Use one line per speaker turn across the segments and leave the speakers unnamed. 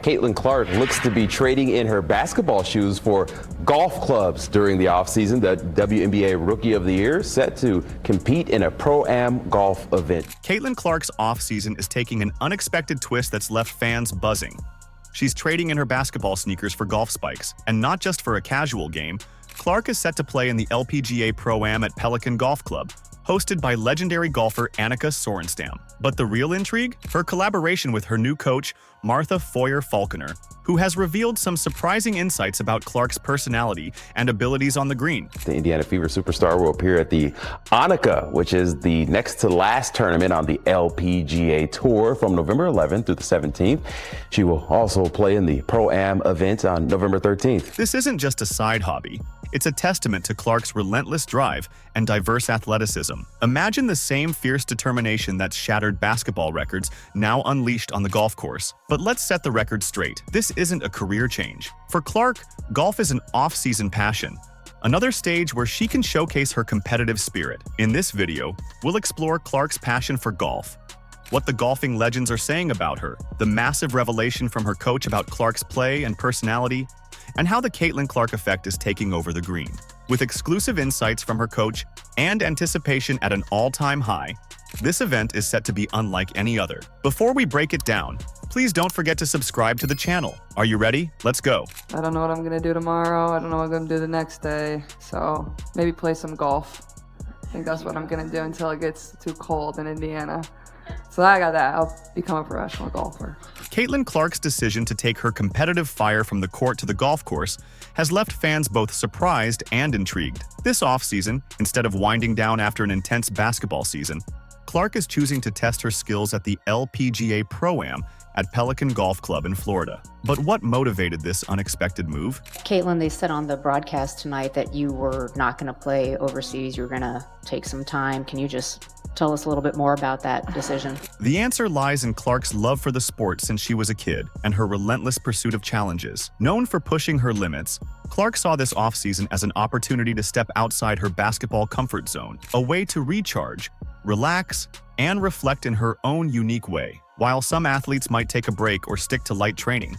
Caitlin Clark looks to be trading in her basketball shoes for golf clubs during the offseason. The WNBA Rookie of the Year set to compete in a Pro-Am golf event.
Caitlin Clark's offseason is taking an unexpected twist that's left fans buzzing. She's trading in her basketball sneakers for golf spikes, and not just for a casual game. Clark is set to play in the LPGA Pro-Am at Pelican Golf Club, hosted by legendary golfer Annika Sorenstam. But the real intrigue? Her collaboration with her new coach, Martha Foyer-Falconer, who has revealed some surprising insights about Clark's personality and abilities on the green.
The Indiana Fever superstar will appear at the Annika, which is the next to last tournament on the LPGA Tour from November 11th through the 17th. She will also play in the Pro-Am event on November 13th.
This isn't just a side hobby. It's a testament to Clark's relentless drive and diverse athleticism. Imagine the same fierce determination that's shattered basketball records now unleashed on the golf course. But let's set the record straight. This isn't a career change. For Clark, golf is an off-season passion, another stage where she can showcase her competitive spirit. In this video, we'll explore Clark's passion for golf, what the golfing legends are saying about her, the massive revelation from her coach about Clark's play and personality, and how the Caitlin Clark effect is taking over the green. With exclusive insights from her coach and anticipation at an all-time high, this event is set to be unlike any other. Before we break it down, please don't forget to subscribe to the channel. Are you ready? Let's go.
I don't know what I'm gonna do tomorrow. I don't know what I'm gonna do the next day. So maybe play some golf. I think that's what I'm gonna do until it gets too cold in Indiana. So I got that. I'll become a professional golfer.
Caitlin Clark's decision to take her competitive fire from the court to the golf course has left fans both surprised and intrigued. This offseason, instead of winding down after an intense basketball season, Clark is choosing to test her skills at the LPGA Pro-Am at Pelican Golf Club in Florida. But what motivated this unexpected move?
Caitlin, they said on the broadcast tonight that you were not going to play overseas. You were going to take some time. Can you just tell us a little bit more about that decision?
The answer lies in Clark's love for the sport since she was a kid and her relentless pursuit of challenges. Known for pushing her limits, Clark saw this offseason as an opportunity to step outside her basketball comfort zone, a way to recharge, relax, and reflect in her own unique way. While some athletes might take a break or stick to light training,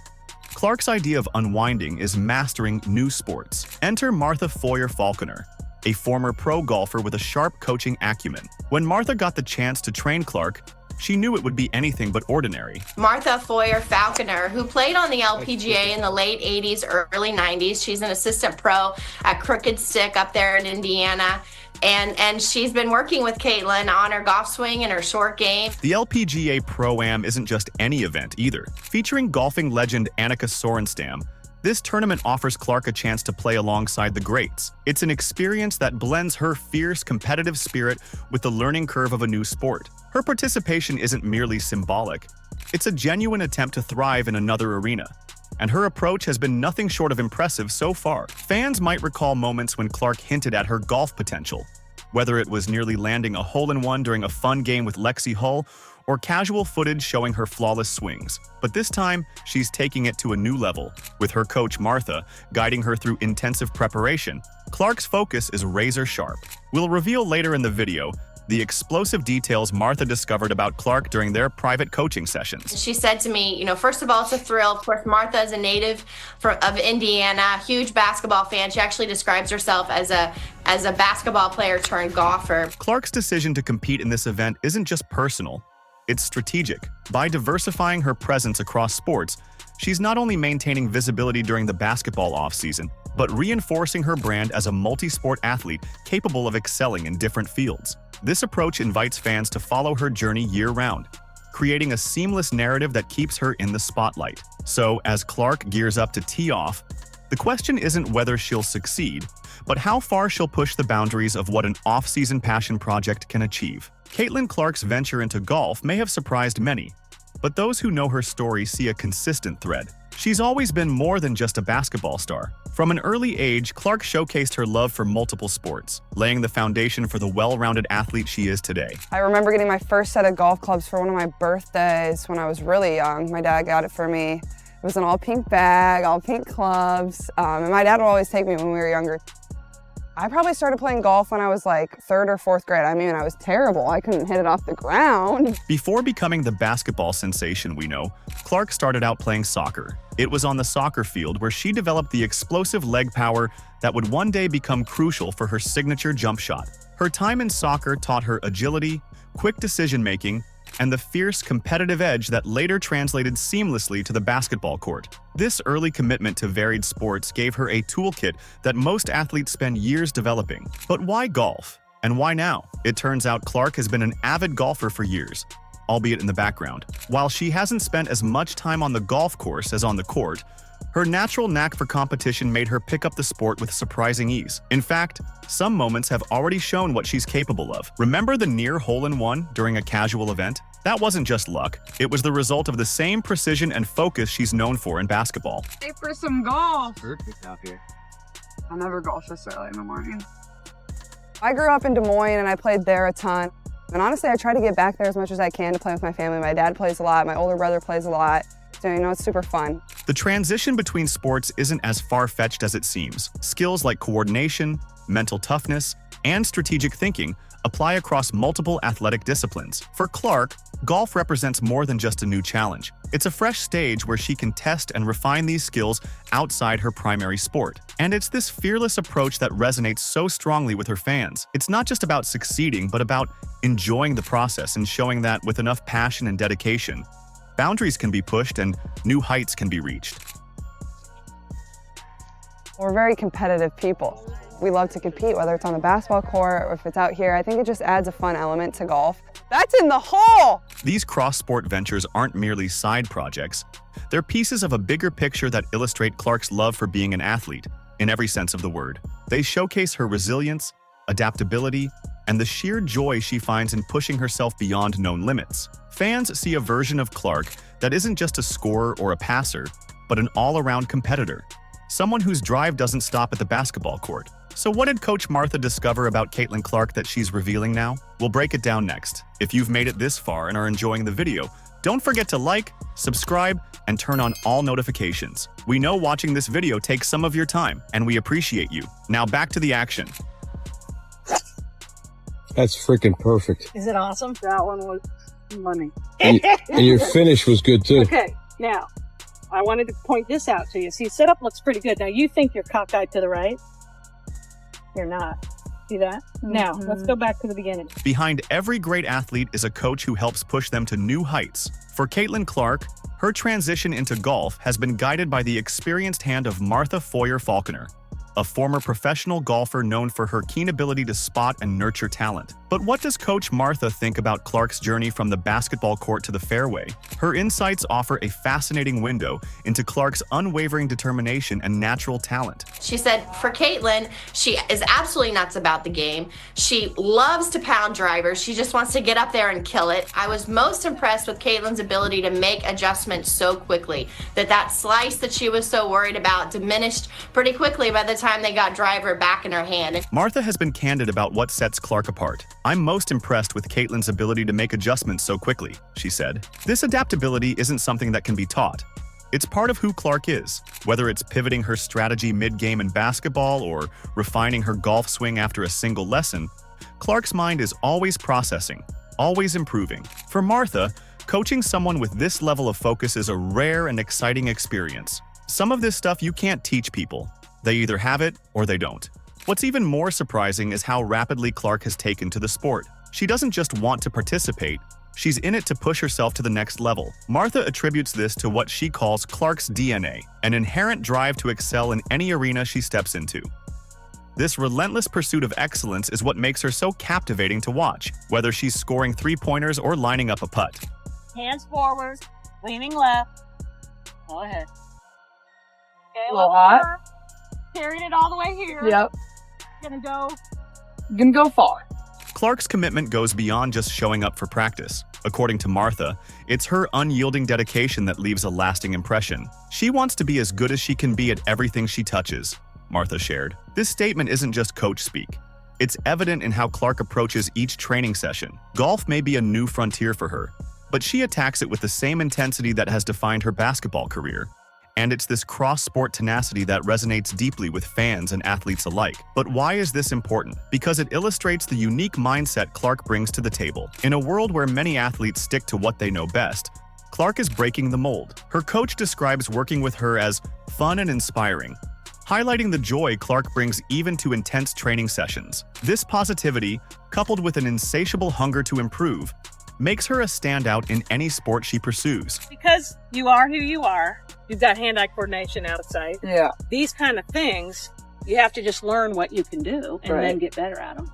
Clark's idea of unwinding is mastering new sports. Enter Martha Foyer-Falconer, a former pro golfer with a sharp coaching acumen. When Martha got the chance to train Clark, she knew it would be anything but ordinary.
Martha Foyer-Falconer, who played on the LPGA in the late 80s, early 90s. She's an assistant pro at Crooked Stick up there in Indiana. And she's been working with Caitlin on her golf swing and her short game.
The LPGA Pro-Am isn't just any event either. Featuring golfing legend Annika Sorenstam, this tournament offers Clark a chance to play alongside the greats. It's an experience that blends her fierce, competitive spirit with the learning curve of a new sport. Her participation isn't merely symbolic. It's a genuine attempt to thrive in another arena. And her approach has been nothing short of impressive so far. Fans might recall moments when Clark hinted at her golf potential, whether it was nearly landing a hole-in-one during a fun game with Lexi Hull or casual footage showing her flawless swings. But this time, she's taking it to a new level, with her coach Martha guiding her through intensive preparation. Clark's focus is razor sharp. We'll reveal later in the video the explosive details Martha discovered about Clark during their private coaching sessions.
She said to me, first of all, it's a thrill. Of course, Martha is a native of Indiana, huge basketball fan. She actually describes herself as a basketball player turned golfer.
Clark's decision to compete in this event isn't just personal, it's strategic. By diversifying her presence across sports, she's not only maintaining visibility during the basketball offseason, but reinforcing her brand as a multi-sport athlete capable of excelling in different fields. This approach invites fans to follow her journey year-round, creating a seamless narrative that keeps her in the spotlight. So, as Clark gears up to tee off, the question isn't whether she'll succeed, but how far she'll push the boundaries of what an off-season passion project can achieve. Caitlin Clark's venture into golf may have surprised many, but those who know her story see a consistent thread. She's always been more than just a basketball star. From an early age, Clark showcased her love for multiple sports, laying the foundation for the well-rounded athlete she is today.
I remember getting my first set of golf clubs for one of my birthdays when I was really young. My dad got it for me. It was an all-pink bag, all-pink clubs, and my dad would always take me when we were younger. I probably started playing golf when I was like 3rd or 4th grade. I mean, I was terrible. I couldn't hit it off the ground.
Before becoming the basketball sensation we know, Clark started out playing soccer. It was on the soccer field where she developed the explosive leg power that would one day become crucial for her signature jump shot. Her time in soccer taught her agility, quick decision-making, and the fierce competitive edge that later translated seamlessly to the basketball court. This early commitment to varied sports gave her a toolkit that most athletes spend years developing. But why golf? And why now? It turns out Clark has been an avid golfer for years, albeit in the background. While she hasn't spent as much time on the golf course as on the court, her natural knack for competition made her pick up the sport with surprising ease. In fact, some moments have already shown what she's capable of. Remember the near hole-in-one during a casual event? That wasn't just luck. It was the result of the same precision and focus she's known for in basketball.
Hey, for some golf.
Perfect out here.
I'll never golf this early in the morning. I grew up in Des Moines and I played there a ton. And honestly, I try to get back there as much as I can to play with my family. My dad plays a lot, my older brother plays a lot. So, it's super fun.
The transition between sports isn't as far-fetched as it seems. Skills like coordination, mental toughness, and strategic thinking apply across multiple athletic disciplines. For Clark, golf represents more than just a new challenge. It's a fresh stage where she can test and refine these skills outside her primary sport. And it's this fearless approach that resonates so strongly with her fans. It's not just about succeeding, but about enjoying the process and showing that with enough passion and dedication, boundaries can be pushed and new heights can be reached.
We're very competitive people. We love to compete, whether it's on the basketball court or if it's out here. I think it just adds a fun element to golf. That's in the hole!
These cross-sport ventures aren't merely side projects. They're pieces of a bigger picture that illustrate Clark's love for being an athlete, in every sense of the word. They showcase her resilience, adaptability, and the sheer joy she finds in pushing herself beyond known limits. Fans see a version of Clark that isn't just a scorer or a passer, but an all-around competitor. Someone whose drive doesn't stop at the basketball court. So what did Coach Martha discover about Caitlin Clark that she's revealing now? We'll break it down next. If you've made it this far and are enjoying the video, don't forget to like, subscribe, and turn on all notifications. We know watching this video takes some of your time, and we appreciate you. Now back to the action.
That's freaking perfect.
Is it awesome?
That one was money.
And your finish was good too.
Okay, now, I wanted to point this out to you. See, setup looks pretty good. Now, you think you're cockeyed to the right. You're not. See that? Now, let's go back to the beginning.
Behind every great athlete is a coach who helps push them to new heights. For Caitlin Clark, her transition into golf has been guided by the experienced hand of Martha Foyer-Falconer, a former professional golfer known for her keen ability to spot and nurture talent. But what does Coach Martha think about Clark's journey from the basketball court to the fairway? Her insights offer a fascinating window into Clark's unwavering determination and natural talent.
She said for Caitlin, she is absolutely nuts about the game. She loves to pound drivers. She just wants to get up there and kill it. I was most impressed with Caitlin's ability to make adjustments so quickly, that slice that she was so worried about diminished pretty quickly by the time they got driver back in her hand.
Martha has been candid about what sets Clark apart. "I'm most impressed with Caitlin's ability to make adjustments so quickly," she said. This adaptability isn't something that can be taught. It's part of who Clark is. Whether it's pivoting her strategy mid-game in basketball or refining her golf swing after a single lesson, Clark's mind is always processing, always improving. For Martha, coaching someone with this level of focus is a rare and exciting experience. Some of this stuff you can't teach people. They either have it or they don't. What's even more surprising is how rapidly Clark has taken to the sport. She doesn't just want to participate, she's in it to push herself to the next level. Martha attributes this to what she calls Clark's DNA, an inherent drive to excel in any arena she steps into. This relentless pursuit of excellence is what makes her so captivating to watch, whether she's scoring three-pointers or lining up a putt.
Hands forward, leaning left. Go ahead. Okay,
A little hot.
over. Carrying it all the way here.
Yep.
Gonna go
far.
Clark's commitment goes beyond just showing up for practice. According to Martha, it's her unyielding dedication that leaves a lasting impression. She wants to be as good as she can be at everything she touches, Martha shared. This statement isn't just coach speak. It's evident in how Clark approaches each training session. Golf may be a new frontier for her, but she attacks it with the same intensity that has defined her basketball career. And it's this cross-sport tenacity that resonates deeply with fans and athletes alike. But why is this important? Because it illustrates the unique mindset Clark brings to the table. In a world where many athletes stick to what they know best, Clark is breaking the mold. Her coach describes working with her as fun and inspiring, highlighting the joy Clark brings even to intense training sessions. This positivity, coupled with an insatiable hunger to improve, makes her a standout in any sport she pursues.
Because you are who you are, you've got hand-eye coordination out of sight.
Yeah.
These kind of things, you have to just learn what you can do and
Right.
then get better at them.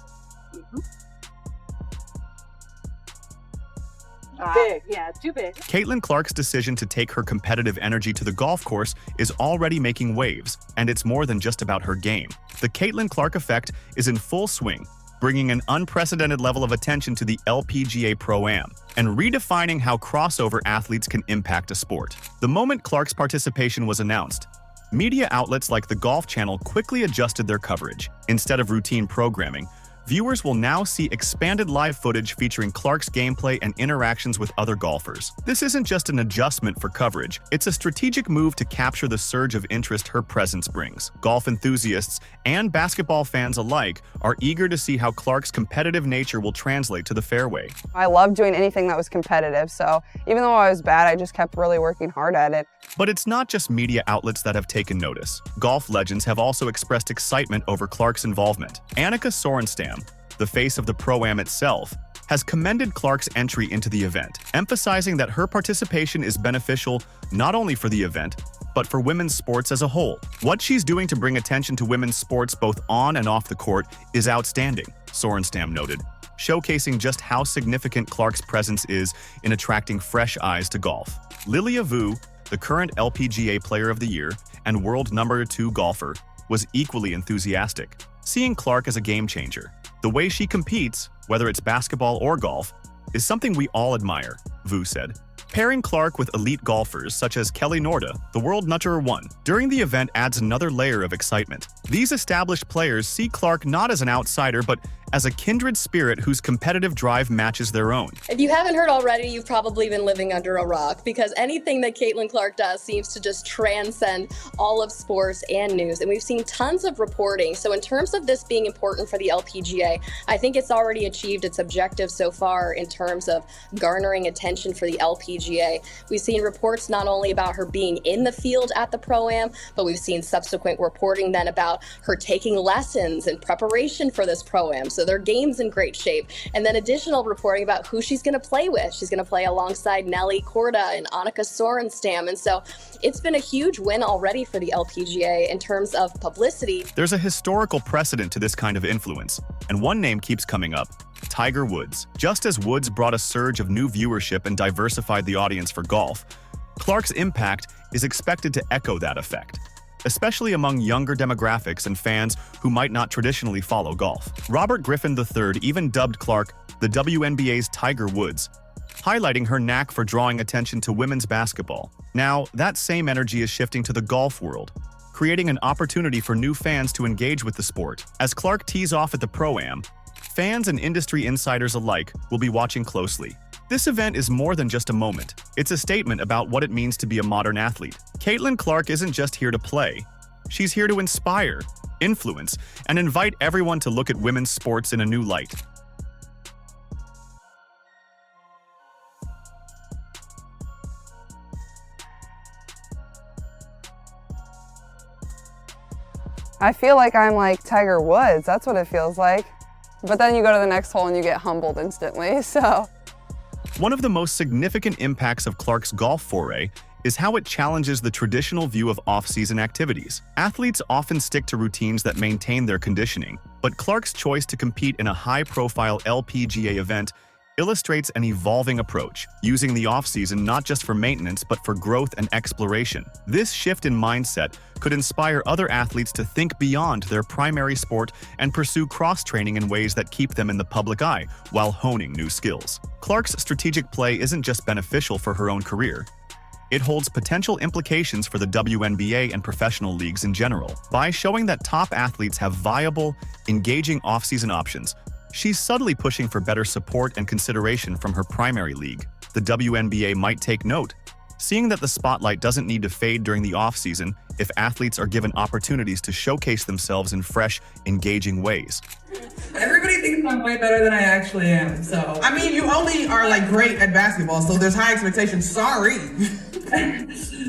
Big, yeah, too big.
Caitlin Clark's decision to take her competitive energy to the golf course is already making waves, and it's more than just about her game. The Caitlin Clark effect is in full swing, bringing an unprecedented level of attention to the LPGA Pro-Am and redefining how crossover athletes can impact a sport. The moment Clark's participation was announced, media outlets like the Golf Channel quickly adjusted their coverage. Instead of routine programming, viewers will now see expanded live footage featuring Clark's gameplay and interactions with other golfers. This isn't just an adjustment for coverage, it's a strategic move to capture the surge of interest her presence brings. Golf enthusiasts and basketball fans alike are eager to see how Clark's competitive nature will translate to the fairway.
I loved doing anything that was competitive, so even though I was bad, I just kept really working hard at it.
But it's not just media outlets that have taken notice. Golf legends have also expressed excitement over Clark's involvement. Annika Sorenstam, the face of the Pro-Am itself, has commended Clark's entry into the event, emphasizing that her participation is beneficial not only for the event, but for women's sports as a whole. What she's doing to bring attention to women's sports both on and off the court is outstanding, Sorenstam noted, showcasing just how significant Clark's presence is in attracting fresh eyes to golf. Lilia Vu, the current LPGA Player of the Year and world #2 golfer, was equally enthusiastic, seeing Clark as a game changer. The way she competes, whether it's basketball or golf, is something we all admire, Vu said. Pairing Clark with elite golfers such as Kelly Norda, the world #1, during the event adds another layer of excitement. These established players see Clark not as an outsider, but as a kindred spirit whose competitive drive matches their own.
If you haven't heard already, you've probably been living under a rock, because anything that Caitlin Clark does seems to just transcend all of sports and news. And we've seen tons of reporting. So in terms of this being important for the LPGA, I think it's already achieved its objective so far in terms of garnering attention for the LPGA. We've seen reports not only about her being in the field at the Pro-Am, but we've seen subsequent reporting then about her taking lessons in preparation for this Pro-Am. So their game's in great shape. And then additional reporting about who she's going to play with. She's going to play alongside Nelly Korda and Annika Sorenstam. And so it's been a huge win already for the LPGA in terms of publicity.
There's a historical precedent to this kind of influence, and one name keeps coming up: Tiger Woods. Just as Woods brought a surge of new viewership and diversified the audience for golf, Clark's impact is expected to echo that effect, especially among younger demographics and fans who might not traditionally follow golf. Robert Griffin III even dubbed Clark the WNBA's Tiger Woods, highlighting her knack for drawing attention to women's basketball. Now, that same energy is shifting to the golf world, creating an opportunity for new fans to engage with the sport. As Clark tees off at the Pro-Am, fans and industry insiders alike will be watching closely. This event is more than just a moment. It's a statement about what it means to be a modern athlete. Caitlin Clark isn't just here to play. She's here to inspire, influence, and invite everyone to look at women's sports in a new light.
I feel like I'm like Tiger Woods. That's what it feels like. But then you go to the next hole and you get humbled instantly, so.
One of the most significant impacts of Clark's golf foray is how it challenges the traditional view of off-season activities. Athletes often stick to routines that maintain their conditioning, but Clark's choice to compete in a high-profile LPGA event illustrates an evolving approach, using the off-season not just for maintenance but for growth and exploration. This shift in mindset could inspire other athletes to think beyond their primary sport and pursue cross-training in ways that keep them in the public eye while honing new skills. Clark's strategic play isn't just beneficial for her own career. It holds potential implications for the WNBA and professional leagues in general. By showing that top athletes have viable, engaging off-season options, she's subtly pushing for better support and consideration from her primary league. The WNBA might take note, seeing that the spotlight doesn't need to fade during the off-season if athletes are given opportunities to showcase themselves in fresh, engaging ways.
Everybody thinks I'm way better than I actually am, so. I mean, you only are like great at basketball, so there's high expectations. Sorry.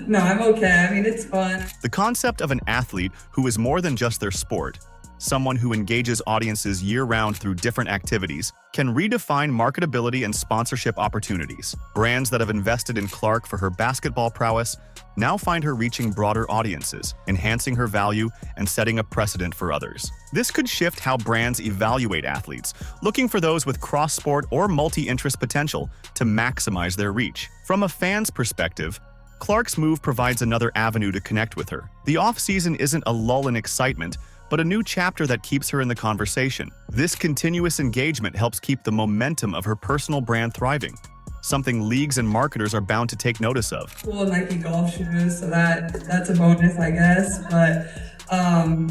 No, I'm okay. I mean, it's fun.
The concept of an athlete who is more than just their sport, someone who engages audiences year-round through different activities, can redefine marketability and sponsorship opportunities. Brands that have invested in Clark for her basketball prowess now find her reaching broader audiences, enhancing her value and setting a precedent for others. This could shift how brands evaluate athletes, looking for those with cross-sport or multi-interest potential to maximize their reach. From a fan's perspective, Clark's move provides another avenue to connect with her. The off-season isn't a lull in excitement, but a new chapter that keeps her in the conversation. This continuous engagement helps keep the momentum of her personal brand thriving, something leagues and marketers are bound to take notice of.
Cool Nike golf shoes, so that's a bonus, I guess. But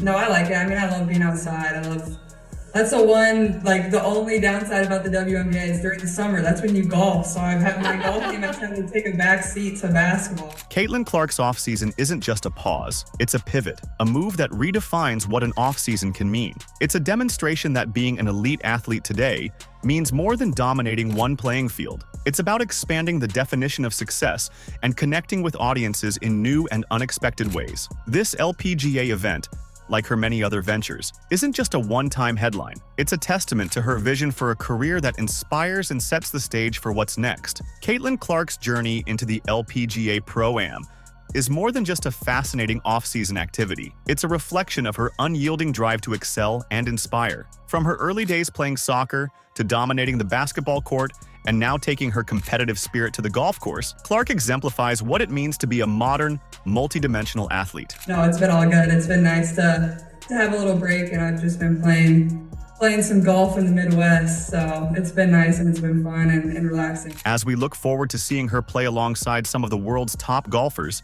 no, I like it. I mean, I love being outside. That's the only downside about the WNBA is during the summer. That's when you golf. So I've had my golf game. I'm trying to take a back seat to basketball.
Caitlin Clark's offseason isn't just a pause. It's a pivot, a move that redefines what an offseason can mean. It's a demonstration that being an elite athlete today means more than dominating one playing field. It's about expanding the definition of success and connecting with audiences in new and unexpected ways. This LPGA event, like her many other ventures, isn't just a one-time headline. It's a testament to her vision for a career that inspires and sets the stage for what's next. Caitlin Clark's journey into the LPGA Pro-Am is more than just a fascinating off-season activity. It's a reflection of her unyielding drive to excel and inspire. From her early days playing soccer to dominating the basketball court and now taking her competitive spirit to the golf course, Clark exemplifies what it means to be a modern, multidimensional athlete.
No, it's been all good. It's been nice to have a little break, and I've just been playing some golf in the Midwest, so it's been nice and it's been fun and relaxing.
As we look forward to seeing her play alongside some of the world's top golfers,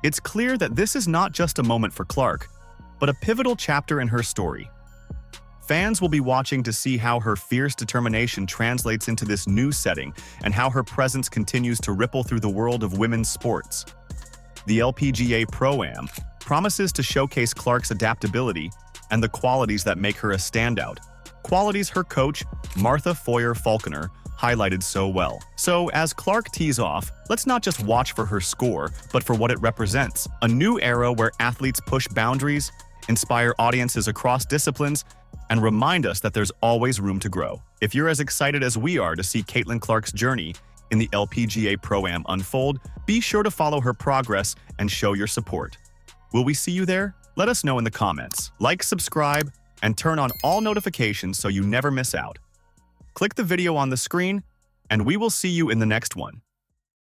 it's clear that this is not just a moment for Clark, but a pivotal chapter in her story. Fans will be watching to see how her fierce determination translates into this new setting and how her presence continues to ripple through the world of women's sports. The LPGA Pro-Am promises to showcase Clark's adaptability and the qualities that make her a standout, qualities her coach, Martha Foyer-Falconer, highlighted so well. So as Clark tees off, let's not just watch for her score, but for what it represents. A new era where athletes push boundaries, inspire audiences across disciplines, and remind us that there's always room to grow. If you're as excited as we are to see Caitlin Clark's journey in the LPGA Pro-Am unfold, be sure to follow her progress and show your support. Will we see you there? Let us know in the comments. Like, subscribe, and turn on all notifications so you never miss out. Click the video on the screen, and we will see you in the next one.